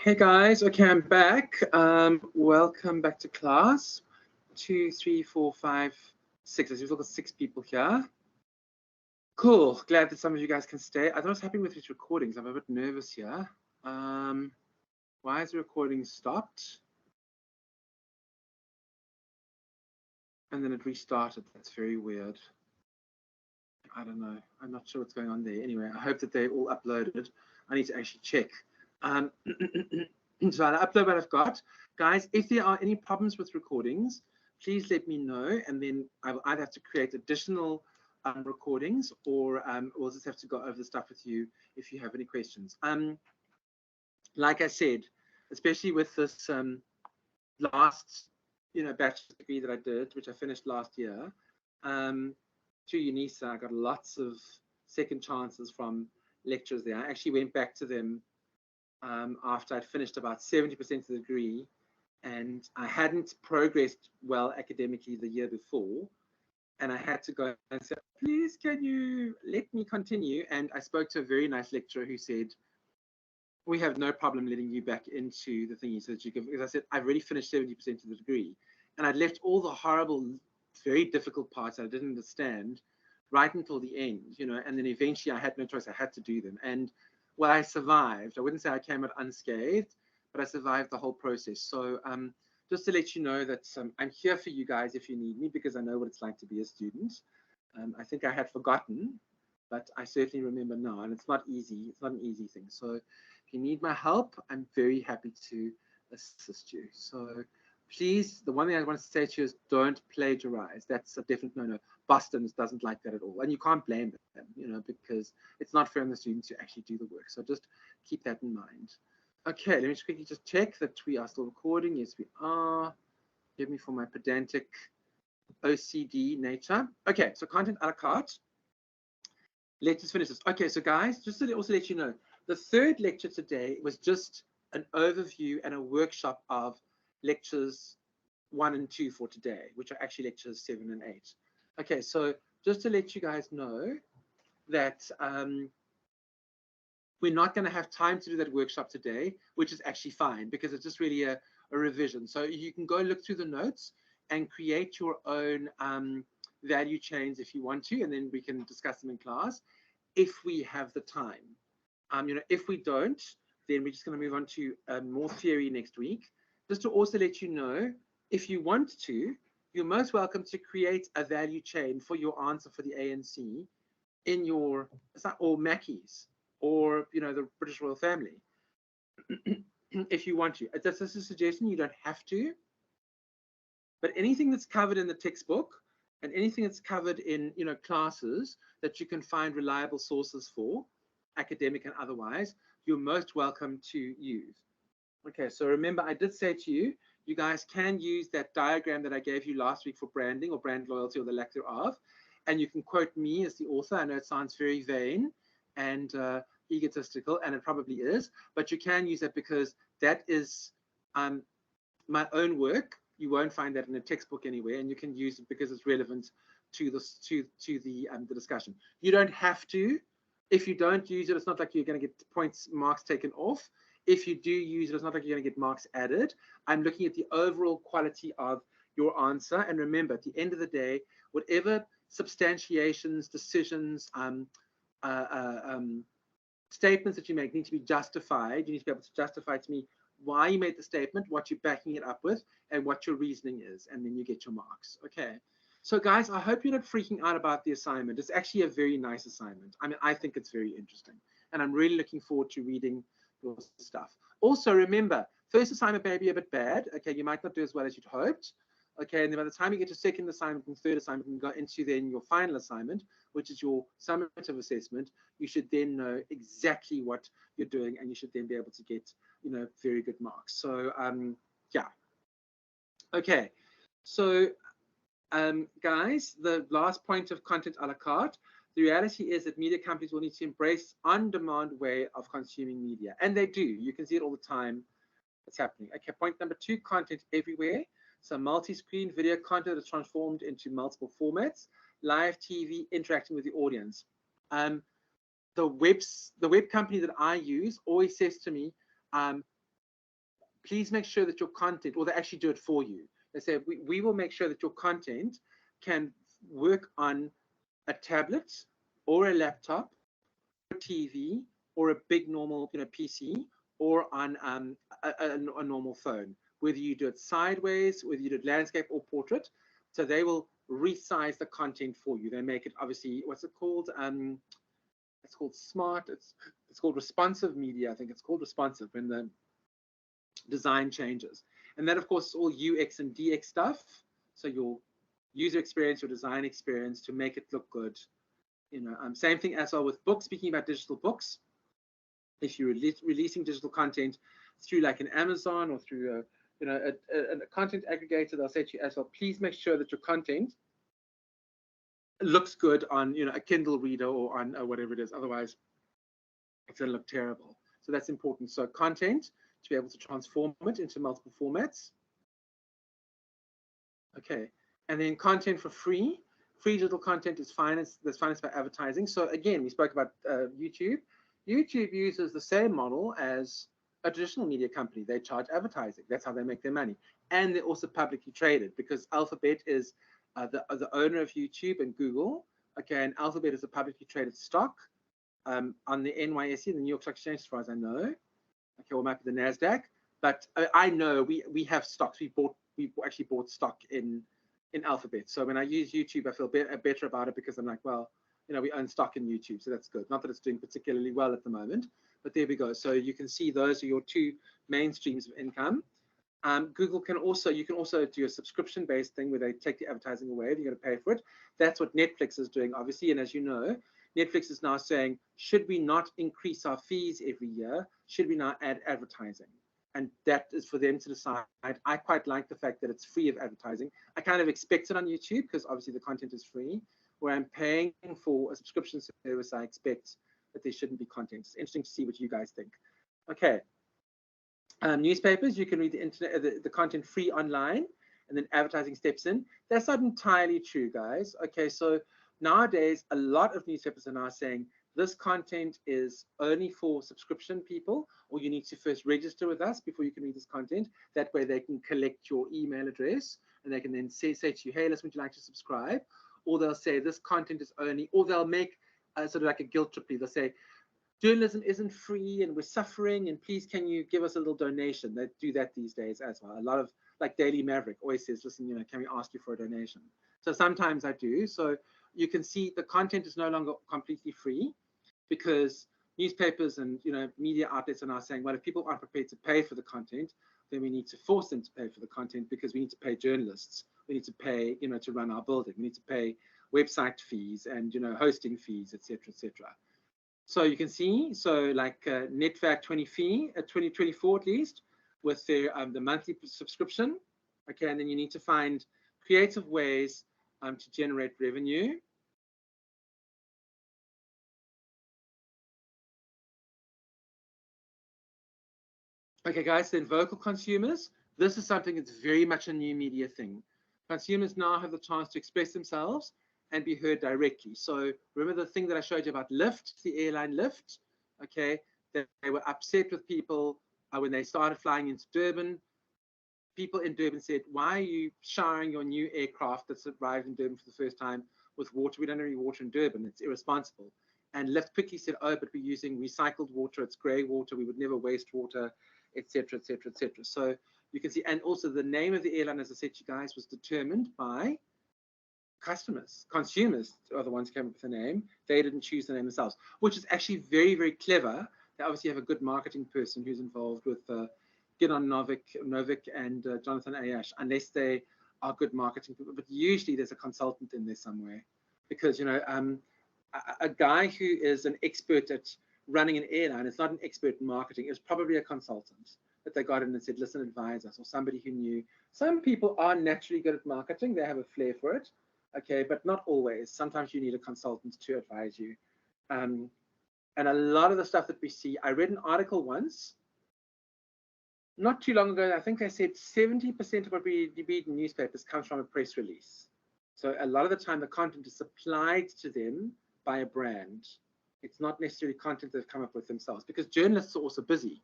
Hey guys, okay, I'm back. Welcome back to class. 2, 3, 4, 5, 6. We've got 6 people here. Cool. Glad that some of you guys can stay. I don't know what's happening with these recordings. I'm a bit nervous here. Why is the recording stopped? And then it restarted. That's very weird. I don't know. I'm not sure what's going on there. Anyway, I hope that they all uploaded. I need to actually check. So I'll upload what I've got. Guys, if there are any problems with recordings, please let me know, and then I will either have to create additional recordings, or we'll just have to go over the stuff with you if you have any questions. Like I said, especially with this last bachelor's degree that I did, which I finished last year, through UNISA, I got lots of second chances from lecturers there. I actually went back to them after I'd finished about 70% of the degree, and I hadn't progressed well academically the year before, and I had to go and say, please, can you let me continue? And I spoke to a very nice lecturer who said, we have no problem letting you back into the thingy so that you can, because I said, I've already finished 70% of the degree, and I'd left all the horrible, very difficult parts I didn't understand right until the end, and then eventually I had no choice. I had to do them. And well, I survived. I wouldn't say I came out unscathed, but I survived the whole process. So just to let you know that I'm here for you guys if you need me, because I know what it's like to be a student. I think I had forgotten, but I certainly remember now, and it's not easy. It's not an easy thing. So if you need my help, I'm very happy to assist you. So please, the one thing I want to say to you is don't plagiarize. That's a definite no-no. Boston doesn't like that at all, and you can't blame them, because it's not fair on the students to actually do the work. So just keep that in mind. Okay, let me just quickly just check that we are still recording. Yes, we are. Give me for my pedantic OCD nature. Okay, so content a la carte. Let's just finish this. Okay, so guys, just to also let you know, the third lecture today was just an overview and a workshop of lectures 1 and 2 for today, which are actually lectures 7 and 8. Okay, so just to let you guys know that we're not going to have time to do that workshop today, which is actually fine because it's just really a revision. So you can go look through the notes and create your own value chains if you want to, and then we can discuss them in class if we have the time. If we don't, then we're just going to move on to more theory next week. Just to also let you know, if you want to, you're most welcome to create a value chain for your answer for the ANC in your, or Mackey's, or the British royal family, if you want to. That's just a suggestion. You don't have to. But anything that's covered in the textbook and anything that's covered in classes that you can find reliable sources for, academic and otherwise, you're most welcome to use. Okay, so remember, I did say to you, you guys can use that diagram that I gave you last week for branding or brand loyalty or the lack thereof, and you can quote me as the author. I know it sounds very vain and egotistical, and it probably is, but you can use that because that is my own work. You won't find that in a textbook anywhere, and you can use it because it's relevant to this to the discussion. You don't have to. If you don't use it, it's not like you're going to get marks taken off. If you do use it, it's not like you're going to get marks added. I'm looking at the overall quality of your answer. And remember, at the end of the day, whatever substantiations, decisions, statements that you make need to be justified. You need to be able to justify to me why you made the statement, what you're backing it up with, and what your reasoning is. And then you get your marks. Okay. So guys, I hope you're not freaking out about the assignment. It's actually a very nice assignment. I mean, I think it's very interesting. And I'm really looking forward to reading your stuff. Also, remember, first assignment may be a bit bad. Okay, you might not do as well as you'd hoped. Okay, and then by the time you get to second assignment and third assignment and go into then your final assignment, which is your summative assessment, you should then know exactly what you're doing, and you should then be able to get, very good marks. So, yeah. Okay, so guys, the last point of content a la carte, the reality is that media companies will need to embrace on-demand way of consuming media, and they do. You can see it all the time. It's happening. Okay, point number 2, content everywhere. So multi-screen video content is transformed into multiple formats, live TV, interacting with the audience. The web company that I use always says to me, please make sure that your content, or they actually do it for you. They say, we will make sure that your content can work on a tablet or a laptop, or a TV, or a big normal PC, or on a normal phone, whether you do it sideways, whether you do it landscape or portrait. So they will resize the content for you. They make it, obviously, what's it called? It's called smart. It's called responsive media. I think it's called responsive when the design changes. And that, of course, is all UX and DX stuff. So your user experience, your design experience, to make it look good. Same thing as well with books. Speaking about digital books, if you're releasing digital content through like an Amazon or through a content aggregator, they'll say to you as well, please make sure that your content looks good on a Kindle reader or on whatever it is. Otherwise, it's going to look terrible. So that's important. So content, to be able to transform it into multiple formats. Okay, and then content for free. Free digital content is financed. That's financed by advertising. So again, we spoke about YouTube. YouTube uses the same model as a traditional media company. They charge advertising. That's how they make their money. And they're also publicly traded, because Alphabet is the owner of YouTube and Google. Okay, and Alphabet is a publicly traded stock on the NYSE, the New York Stock Exchange, as far as I know. Okay, or might be the NASDAQ. But I know we have stocks. We actually bought stock in Alphabet. So when I use YouTube, I feel better about it, because I'm like, well, we own stock in YouTube, so that's good. Not that it's doing particularly well at the moment, but there we go. So you can see those are your two main streams of income. Google you can also do a subscription-based thing where they take the advertising away. You're going to pay for it. That's what Netflix is doing, obviously. And as you know, Netflix is now saying, should we not increase our fees every year? Should we not add advertising? And that is for them to decide. I quite like the fact that it's free of advertising. I kind of expect it on YouTube, because obviously the content is free. Where I'm paying for a subscription service, I expect that there shouldn't be content. It's interesting to see what you guys think. Okay. Newspapers, you can read the internet, the content free online, and then advertising steps in. That's not entirely true, guys. Okay, so nowadays, a lot of newspapers are now saying this content is only for subscription people, or you need to first register with us before you can read this content. That way they can collect your email address, and they can then say to you, hey, listen, would you like to subscribe? Or they'll say this content is only, or they'll make sort of like a guilt trip plea. They'll say, journalism isn't free and we're suffering, and please can you give us a little donation? They do that these days as well. A lot of, like Daily Maverick always says, listen, can we ask you for a donation? So sometimes I do. So you can see the content is no longer completely free, because newspapers and media outlets are now saying, well, if people aren't prepared to pay for the content, then we need to force them to pay for the content, because we need to pay journalists. We need to pay, to run our building. We need to pay website fees and, hosting fees, etc., etc. So you can see, so like Netfact 2024 at least, with their the monthly subscription. Okay, and then you need to find creative ways to generate revenue. Okay, guys, then vocal consumers. This is something that's very much a new media thing. Consumers now have the chance to express themselves and be heard directly. So remember the thing that I showed you about Lyft, the airline Lyft? Okay, they were upset with people when they started flying into Durban. People in Durban said, why are you showering your new aircraft that's arrived in Durban for the first time with water? We don't have any water in Durban. It's irresponsible. And Lyft quickly said, oh, but we're using recycled water. It's grey water. We would never waste water, etc., etc., etc. So you can see, and also the name of the airline, as I said to you guys, was determined by customers. Consumers are the ones who came up with the name. They didn't choose the name themselves, which is actually very, very clever. They obviously have a good marketing person who's involved with Gidon Novick and Jonathan Ayash, unless they are good marketing people. But usually there's a consultant in there somewhere, because a guy who is an expert at running an airline is not an expert in marketing. It's probably a consultant that they got in and said, listen, advise us, or somebody who knew. Some people are naturally good at marketing. They have a flair for it. Okay, but not always. Sometimes you need a consultant to advise you. And a lot of the stuff that we see, I read an article once, not too long ago, I think they said 70% of what we read in newspapers comes from a press release. So a lot of the time the content is supplied to them by a brand. It's not necessarily content they've come up with themselves, because journalists are also busy.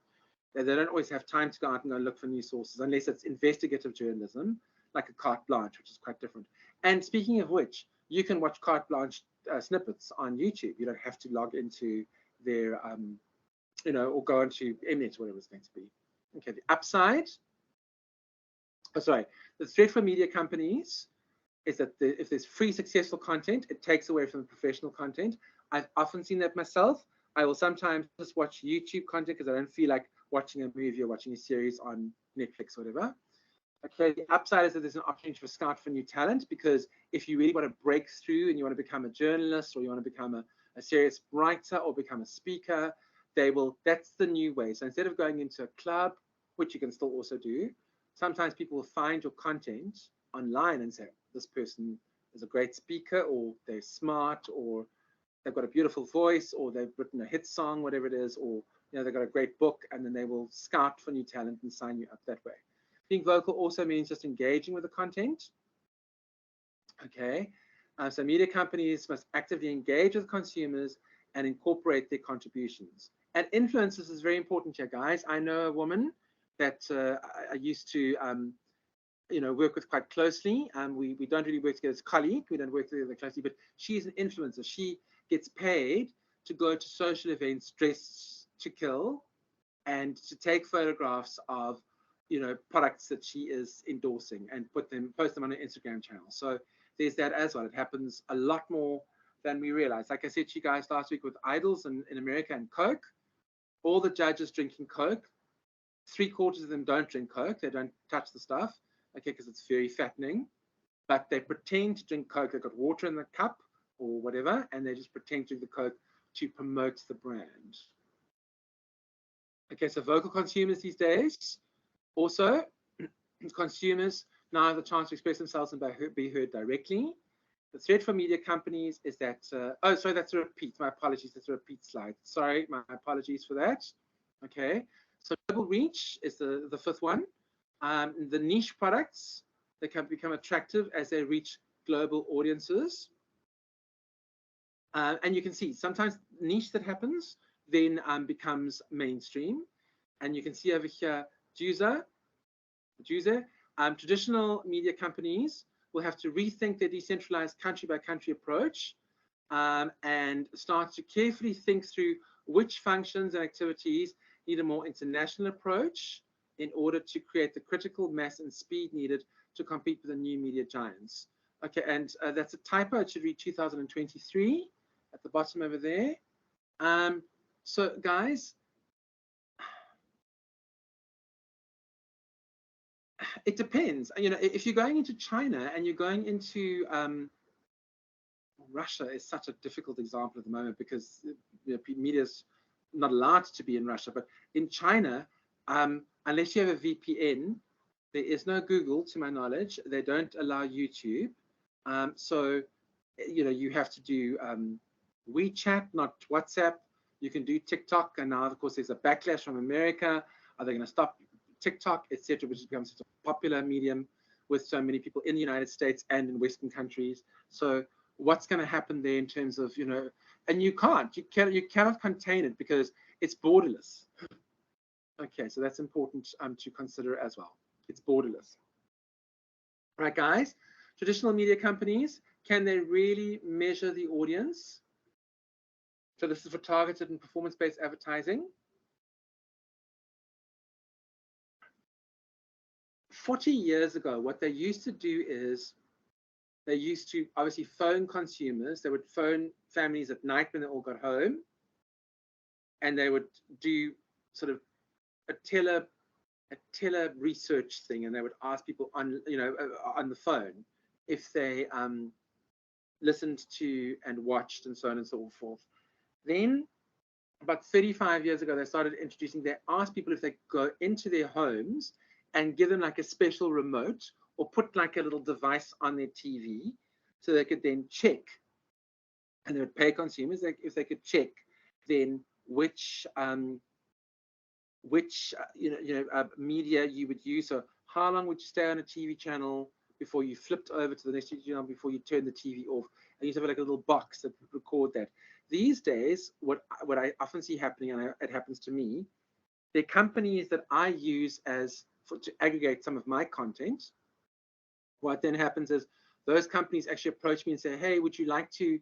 They don't always have time to go out and go look for new sources unless it's investigative journalism, like a carte blanche, which is quite different. And speaking of which, you can watch carte blanche snippets on YouTube. You don't have to log into their, or go into Mnet, whatever it's going to be. Okay, the upside, the threat for media companies is that if there's free, successful content, it takes away from the professional content. I've often seen that myself. I will sometimes just watch YouTube content because I don't feel like watching a movie or watching a series on Netflix or whatever. Okay, the upside is that there's an opportunity for scout for new talent, because if you really want to break through and you want to become a journalist, or you want to become a serious writer or become a speaker, that's the new way. So instead of going into a club, which you can still also do, sometimes people will find your content online and say, this person is a great speaker, or they're smart, or they've got a beautiful voice, or they've written a hit song, whatever it is, or they've got a great book, and then they will scout for new talent and sign you up that way. Being vocal also means just engaging with the content. Okay, so media companies must actively engage with consumers and incorporate their contributions. And influencers is very important here, guys. I know a woman that I used to work with quite closely. We don't really work together as a colleague. We don't work together closely, but she's an influencer. She gets paid to go to social events dressed to kill and to take photographs of products that she is endorsing and post them on her Instagram channel. So there's that as well. It happens a lot more than we realize. Like I said to you guys last week with Idols in America and Coke, all the judges drinking Coke, 3/4 of them don't drink Coke. They don't touch the stuff, okay, because it's very fattening. But they pretend to drink Coke. They've got water in the cup or whatever, and they just pretend to drink the Coke to promote the brand. Okay, so vocal consumers these days, also, consumers now have the chance to express themselves and be heard directly. The threat for media companies is that, that's a repeat. My apologies, that's a repeat slide. Sorry, my apologies for that. Okay, so global reach is the fifth one. The niche products, they can become attractive as they reach global audiences. And you can see sometimes niche that happens then becomes mainstream. And you can see over here, traditional media companies will have to rethink their decentralized country-by-country approach and start to carefully think through which functions and activities need a more international approach in order to create the critical mass and speed needed to compete with the new media giants. Okay, and that's a typo. It should read 2023 at the bottom over there. So, guys, it depends. If you're going into China and you're going into Russia is such a difficult example at the moment because media's not allowed to be in Russia. But in China, unless you have a VPN, there is no Google, to my knowledge. They don't allow YouTube. So, you have to do WeChat, not WhatsApp. You can do TikTok, and now, of course, there's a backlash from America. Are they going to stop TikTok, etc., which has become such a popular medium with so many people in the United States and in Western countries? So what's going to happen there in terms of, and you cannot contain it because it's borderless. Okay, so that's important to consider as well. It's borderless. All right, guys, traditional media companies, can they really measure the audience? So this is for targeted and performance-based advertising. 40 years ago, what they used to do is they used to obviously phone consumers. They would phone families at night when they all got home, and they would do sort of a tele research thing, and they would ask people on the phone if they listened to and watched and so on and so forth. Then about 35 years ago, they started introducing, they asked people if they go into their homes and give them like a special remote or put like a little device on their TV so they could then check, and they would pay consumers if they could check then which media you would use. So how long would you stay on a TV channel before you flipped over to the next TV channel, before you turned the TV off? And you have like a little box that would record that. These days, what I often see happening, and it happens to me, they're companies that I use to aggregate some of my content. What then happens is those companies actually approach me and say, hey, would you like to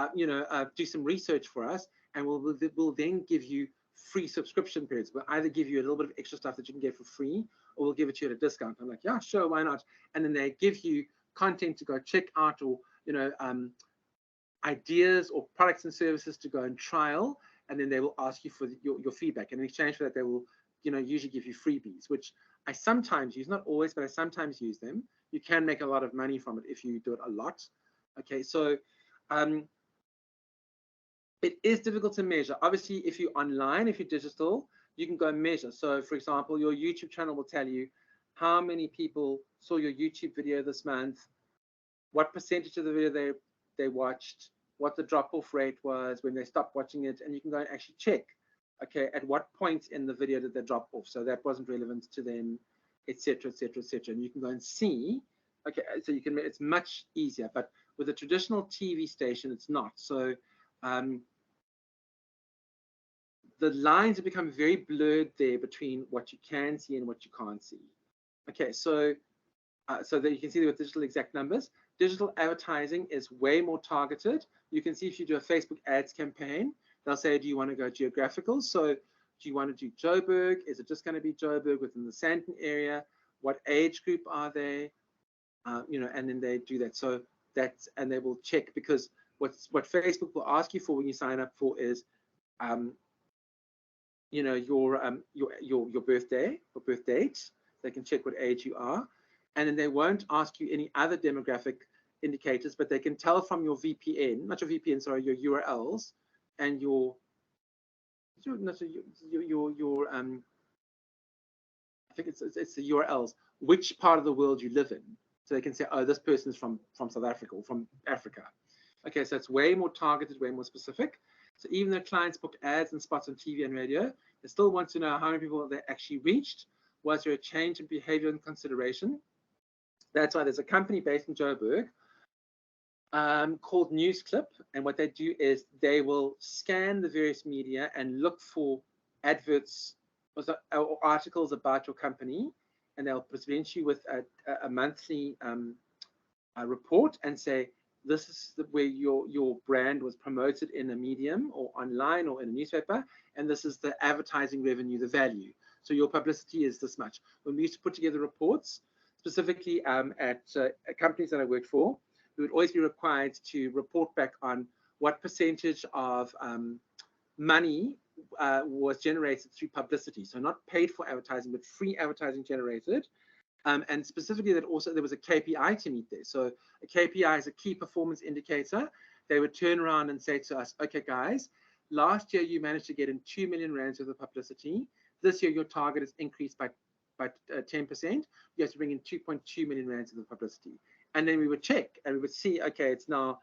do some research for us? And we'll then give you free subscription periods. We'll either give you a little bit of extra stuff that you can get for free, or we'll give it to you at a discount. I'm like, yeah, sure, why not? And then they give you content to go check out, or ideas or products and services to go and trial, and then they will ask you for your feedback. And in exchange for that, they will usually give you freebies, which I sometimes use, not always, but I sometimes use them. You can make a lot of money from it if you do it a lot. Okay, so it is difficult to measure. Obviously, if you're online, if you're digital, you can go and measure. So for example, your YouTube channel will tell you how many people saw your YouTube video this month, what percentage of the video they watched, what the drop-off rate was when they stopped watching it, and you can go and actually check, okay, at what point in the video did they drop off, so that wasn't relevant to them, etc., etc., etc. And you can go and see, okay, so you can, it's much easier. But with a traditional TV station, it's not. So the lines have become very blurred there between what you can see and what you can't see. Okay, so so that you can see with digital exact numbers. Digital advertising is way more targeted. You can see if you do a Facebook ads campaign, they'll say, do you want to go geographical? So do you want to do Joburg? Is it just going to be Joburg within the Sandton area? What age group are they? And then they do that. So that's, and they will check, because what Facebook will ask you for when you sign up for is, your birthday or birth date. They can check what age you are. And then they won't ask you any other demographic indicators, but they can tell from your VPN, not your VPN, sorry, your URLs and your I think it's the URLs, which part of the world you live in. So they can say, oh, this person's from South Africa or from Africa. Okay, so it's way more targeted, way more specific. So even though clients booked ads and spots on TV and radio, they still want to know how many people they actually reached. Was there a change in behavior and consideration? That's why there's a company based in Joburg called NewsClip. And what they do is they will scan the various media and look for adverts or articles about your company. And they'll present you with a monthly report and say, this is where your brand was promoted in a medium or online or in a newspaper, and this is the advertising revenue, the value. So your publicity is this much. When we used to put together reports, specifically at companies that I worked for, we would always be required to report back on what percentage of money was generated through publicity. So not paid for advertising, but free advertising generated. And specifically that also there was a KPI to meet there. So a KPI is a key performance indicator. They would turn around and say to us, okay, guys, last year you managed to get in 2 million rands worth of publicity. This year your target is increased by 10%. You have to bring in 2.2 million rands worth of publicity. And then we would check and we would see, okay, it's now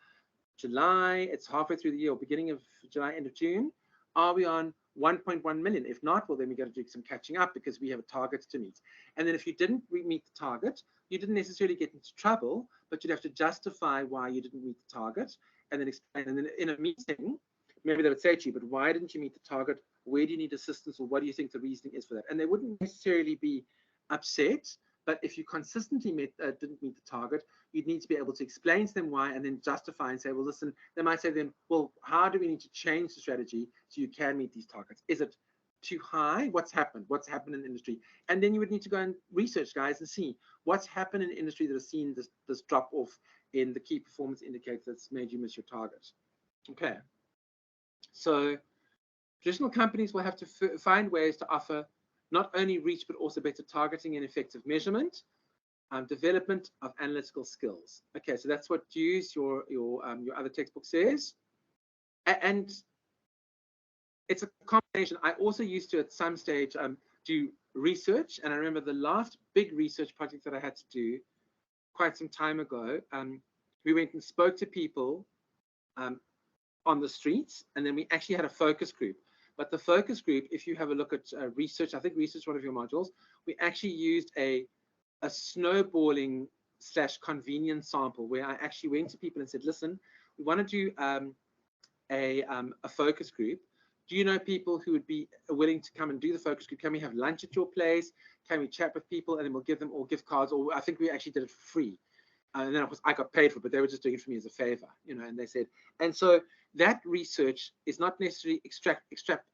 July, it's halfway through the year, or beginning of July, end of June. Are we on 1.1 million? If not, well, then we got to do some catching up because we have a target to meet. And then if you didn't meet the target, you didn't necessarily get into trouble, but you'd have to justify why you didn't meet the target and then explain. And then in a meeting, maybe they would say to you, but why didn't you meet the target? Where do you need assistance, or what do you think the reasoning is for that? And they wouldn't necessarily be upset, but if you consistently didn't meet the target, you'd need to be able to explain to them why and then justify and say, well, listen, they might say to them, well, how do we need to change the strategy so you can meet these targets? Is it too high? What's happened? What's happened in the industry? And then you would need to go and research, guys, and see what's happened in the industry that has seen this drop off in the key performance indicators that's made you miss your target. Okay. So traditional companies will have to find ways to offer not only reach, but also better targeting and effective measurement, development of analytical skills. Okay, so that's what Dues, your other textbook says. And it's a combination. I also used to, at some stage, do research. And I remember the last big research project that I had to do quite some time ago, we went and spoke to people on the streets, and then we actually had a focus group. But the focus group, if you have a look at research, I think research is one of your modules, we actually used a snowballing / convenience sample where I actually went to people and said, listen, we want to do a focus group, Do you know people who would be willing to come and do the focus group? Can we have lunch at your place? Can we chat with people, and then we'll give them all gift cards? Or I think we actually did it for free. And then of course I got paid for it, but they were just doing it for me as a favor, and they said, and so that research is not necessarily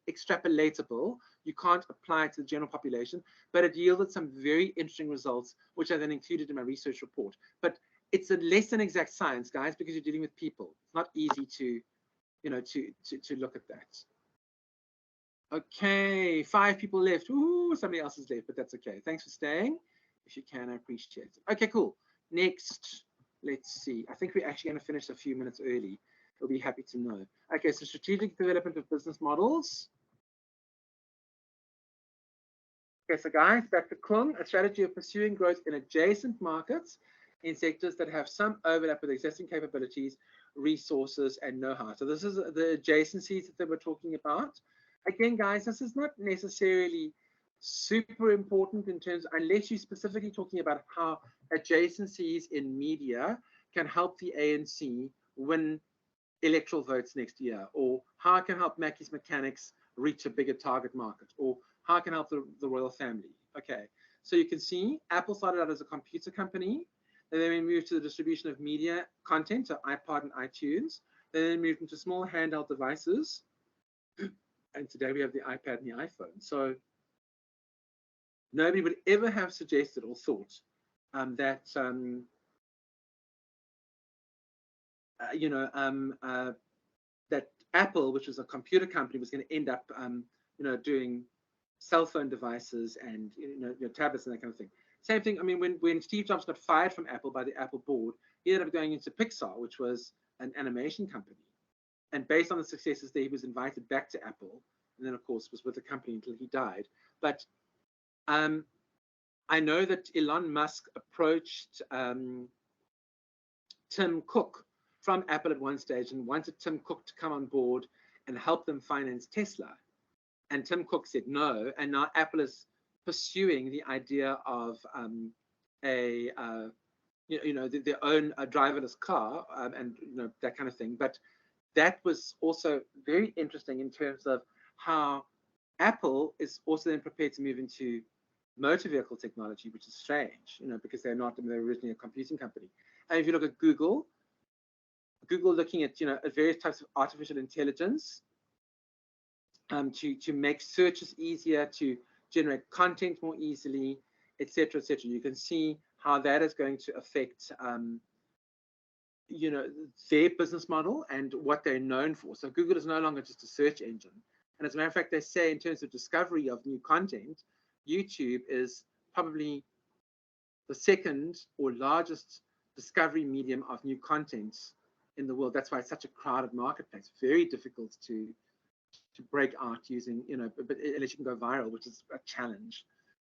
extrapolatable. You can't apply it to the general population, but it yielded some very interesting results, which I then included in my research report. But it's a less than exact science, guys, because you're dealing with people. It's not easy to, to look at that. Okay, 5 people left. Ooh, somebody else is left, but that's okay. Thanks for staying. If you can, I appreciate it. Okay, cool. Next, let's see. I think we're actually going to finish a few minutes early. We'll be happy to know. Okay, so strategic development of business models. Okay, so guys, back to Kung, a strategy of pursuing growth in adjacent markets in sectors that have some overlap with existing capabilities, resources, and know-how. So this is the adjacencies that we're talking about. Again, guys, this is not necessarily super important in terms, unless you're specifically talking about how adjacencies in media can help the ANC win electoral votes next year, or how it can help Mackie's Mechanics reach a bigger target market, or how it can help the royal family. Okay, so you can see Apple started out as a computer company, and then we moved to the distribution of media content, so iPod and iTunes. Then they moved into small handheld devices, and today we have the iPad and the iPhone. So nobody would ever have suggested or thought that that Apple, which was a computer company, was going to end up doing cell phone devices and tablets and that kind of thing. Same thing. I mean, when Steve Jobs got fired from Apple by the Apple board, he ended up going into Pixar, which was an animation company. And based on the successes there, he was invited back to Apple, and then of course was with the company until he died. But I know that Elon Musk approached Tim Cook from Apple at one stage and wanted Tim Cook to come on board and help them finance Tesla. And Tim Cook said no, and now Apple is pursuing the idea of their own driverless car and that kind of thing. But that was also very interesting in terms of how Apple is also then prepared to move into motor vehicle technology, which is strange, because they're originally a computing company. And if you look at Google looking at at various types of artificial intelligence to make searches easier, to generate content more easily, etc., etc. You can see how that is going to affect their business model and what they're known for. So Google is no longer just a search engine. And as a matter of fact, they say in terms of discovery of new content, YouTube is probably the second or largest discovery medium of new content in the world. That's why it's such a crowded marketplace. Very difficult to break out using, but unless you can go viral, which is a challenge.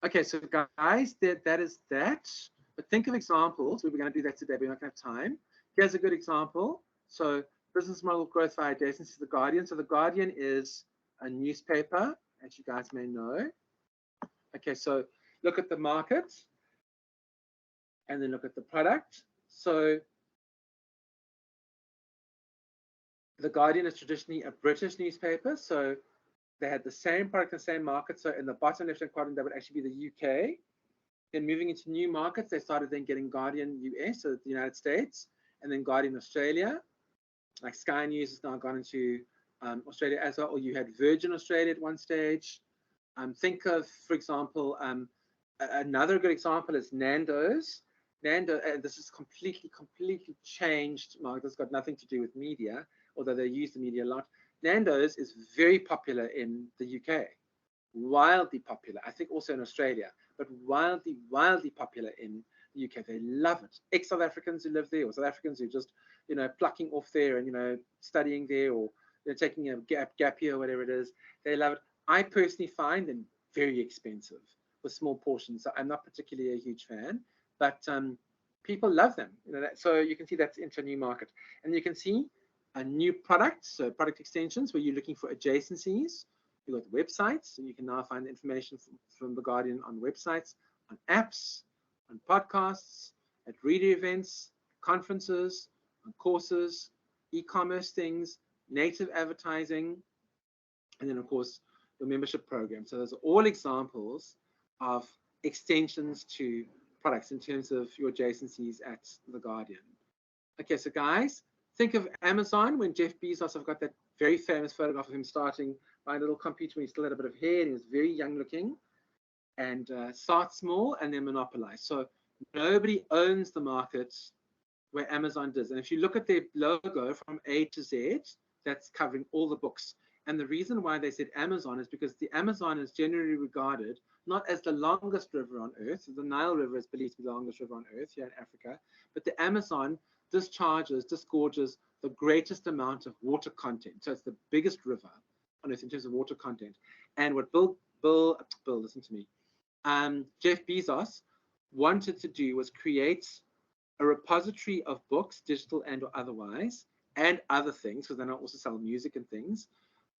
Okay, so guys, that is that. But think of examples. We were going to do that today, but we're not going to have time. Here's a good example. So business model growth via adjacency to The Guardian. So The Guardian is a newspaper, as you guys may know. Okay, so look at the market and then look at the product. So The Guardian is traditionally a British newspaper, so they had the same product and the same market. So in the bottom left-hand quadrant, that would actually be the UK. Then moving into new markets, they started then getting Guardian US, so the United States, and then Guardian Australia. Like Sky News has now gone into Australia as well, or you had Virgin Australia at one stage. Think of, for example, another good example is Nando's. This is completely changed market. It's got nothing to do with media, although they use the media a lot. Nando's is very popular in the UK, wildly popular. I think also in Australia, but wildly popular in the UK. They love it. Ex-South Africans who live there, or South Africans who just, plucking off there and, studying there, or taking a gap year or whatever it is, they love it. I personally find them very expensive with small portions. So I'm not particularly a huge fan, but people love them. So you can see that's into a new market, and you can see a new product, so product extensions where you're looking for adjacencies. You've got websites, so you can now find information from The Guardian on websites, on apps, on podcasts, at reader events, conferences, on courses, e-commerce things, native advertising, and then of course your membership program. So those are all examples of extensions to products in terms of your adjacencies at The Guardian. Okay, so guys, think of Amazon when Jeff Bezos, I've got that very famous photograph of him starting by a little computer when he still had a bit of hair and he was very young looking, and start small and then monopolize. So nobody owns the market where Amazon does. And if you look at their logo from A to Z, that's covering all the books. And the reason why they said Amazon is because the Amazon is generally regarded not as the longest river on earth. The Nile River is believed to be the longest river on earth here in Africa, but the Amazon disgorges the greatest amount of water content. So it's the biggest river on earth in terms of water content. And what Bill, listen to me, Jeff Bezos wanted to do was create a repository of books, digital and or otherwise, and other things, because they now also sell music and things,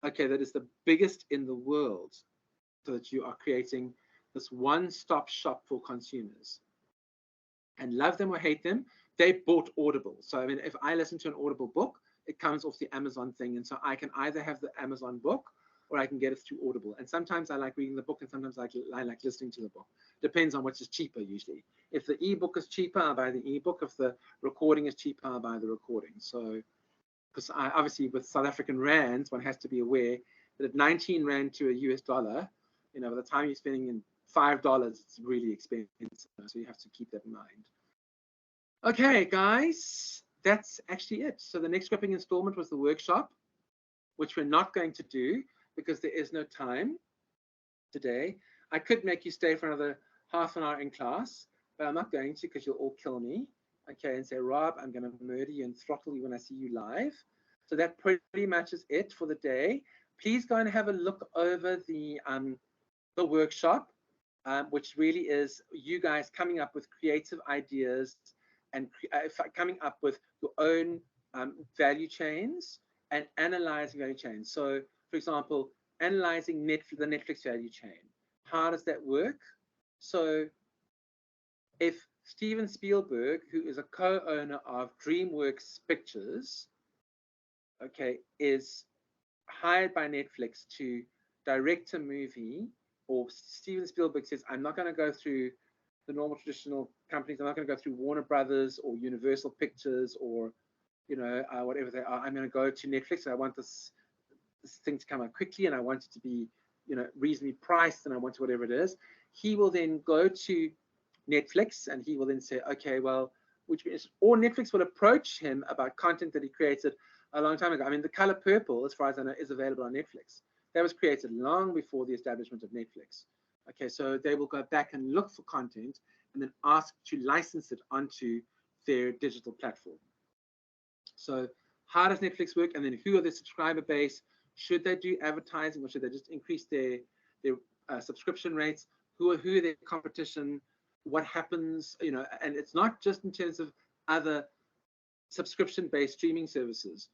okay, that is the biggest in the world, so that you are creating this one-stop shop for consumers. And love them or hate them, they bought Audible. So I mean, if I listen to an Audible book, it comes off the Amazon thing, and so I can either have the Amazon book or I can get it through Audible. And sometimes I like reading the book, and sometimes I like listening to the book. Depends on which is cheaper usually. If the ebook is cheaper, I'll buy the ebook. If the recording is cheaper, I'll buy the recording. So, because obviously with South African rands, one has to be aware that at 19 rand to a US dollar, you know, by the time you're spending in $5, it's really expensive. So you have to keep that in mind. Okay, guys, that's actually it. So the next scrapping installment was the workshop, which we're not going to do because there is no time today. I could make you stay for another half an hour in class, but I'm not going to because you'll all kill me. Okay, and say, Rob, I'm going to murder you and throttle you when I see you live. So that pretty much is it for the day. Please go and have a look over the workshop, which really is you guys coming up with creative ideas and coming up with your own value chains and analyzing value chains. So, for example, analyzing the Netflix value chain. How does that work? So, if Steven Spielberg, who is a co-owner of DreamWorks Pictures, okay, is hired by Netflix to direct a movie, or Steven Spielberg says, I'm not going to go through the normal traditional companies, I'm not going to go through Warner Brothers or Universal Pictures or, you know, whatever they are, I'm going to go to Netflix. I want this thing to come out quickly, and I want it to be, you know, reasonably priced, and I want whatever it is. He will then go to Netflix, and he will then say, okay, well, which means, or Netflix will approach him about content that he created a long time ago. I mean, The Color Purple, as far as I know, is available on Netflix. That was created long before the establishment of Netflix. Okay, so they will go back and look for content and then ask to license it onto their digital platform. So how does Netflix work? And then who are their subscriber base? Should they do advertising, or should they just increase their subscription rates? Who are their competition? What happens, you know, and it's not just in terms of other subscription-based streaming services.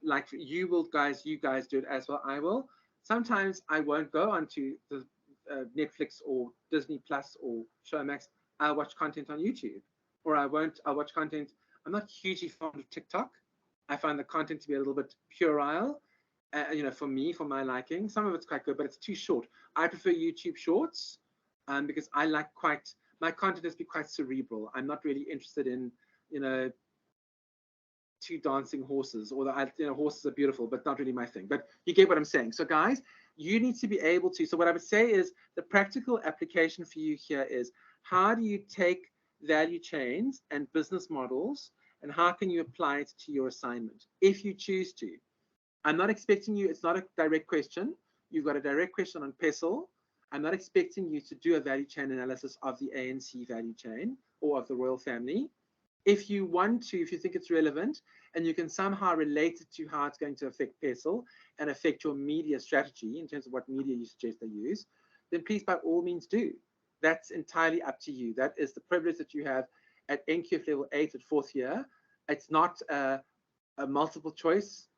Like you guys do it as well. I will. Sometimes I won't go onto the Netflix or Disney Plus or Showmax. I'll watch content on YouTube, or I'll watch content. I'm not hugely fond of TikTok. I find the content to be a little bit puerile, you know, for my liking. Some of it's quite good, but it's too short. I prefer YouTube Shorts because I like my content has to be quite cerebral. I'm not really interested in, you know, two dancing horses, or you know, horses are beautiful, but not really my thing. But you get what I'm saying. So guys, you need to be able to, so what I would say is the practical application for you here is, how do you take value chains and business models, and how can you apply it to your assignment if you choose to? I'm not expecting you, it's not a direct question. You've got a direct question on Pestle. I'm not expecting you to do a value chain analysis of the ANC value chain or of the royal family. If you want to, if you think it's relevant, and you can somehow relate it to how it's going to affect Pestle and affect your media strategy in terms of what media you suggest they use, then please by all means do. That's entirely up to you. That is the privilege that you have at NQF level 8 at 4th year. It's not a multiple choice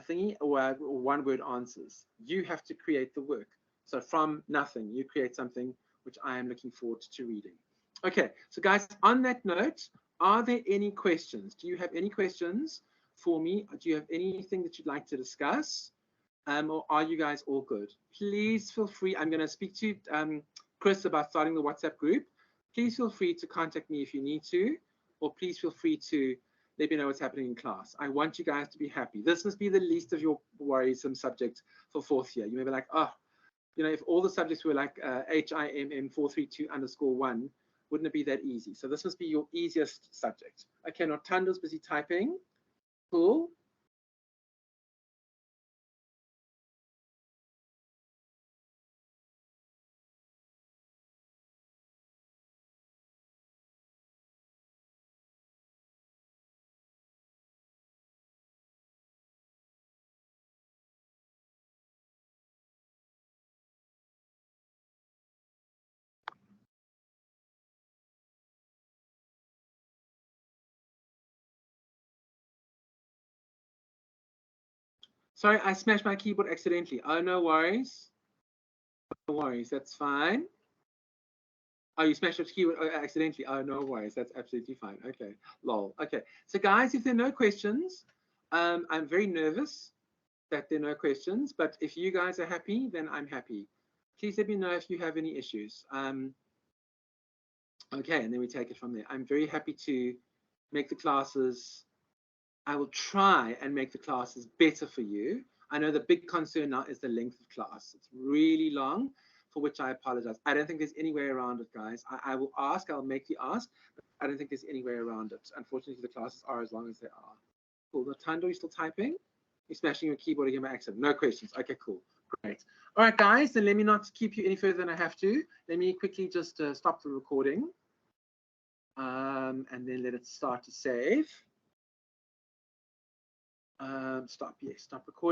thingy or one word answers. You have to create the work. So from nothing, you create something, which I am looking forward to reading. Okay, so guys, on that note, are there any questions? Do you have any questions for me? Do you have anything that you'd like to discuss? Or are you guys all good? Please feel free. I'm going to speak to Chris about starting the WhatsApp group. Please feel free to contact me if you need to, or please feel free to let me know what's happening in class. I want you guys to be happy. This must be the least of your worrisome subject for fourth year. You may be like, oh, you know, if all the subjects were like HIMM 432_1, wouldn't it be that easy? So this must be your easiest subject. Okay, Nortando's busy typing. Cool. Sorry, I smashed my keyboard accidentally. Oh, no worries. No worries, that's fine. Oh, you smashed your keyboard accidentally. Oh, no worries, that's absolutely fine. Okay, lol. Okay, so guys, if there are no questions, I'm very nervous that there are no questions, but if you guys are happy, then I'm happy. Please let me know if you have any issues. Okay, and then we take it from there. I'm very happy to make the classes. I will try and make the classes better for you. I know the big concern now is the length of class. It's really long, for which I apologize. I don't think there's any way around it, guys. I will ask, I'll make the ask, but I don't think there's any way around it. Unfortunately, the classes are as long as they are. Cool. Notando, you still typing? You're smashing your keyboard again by accident. No questions. Okay, cool. Great. All right, guys, then let me not keep you any further than I have to. Let me quickly just stop the recording. And then let it start to save. Stop recording.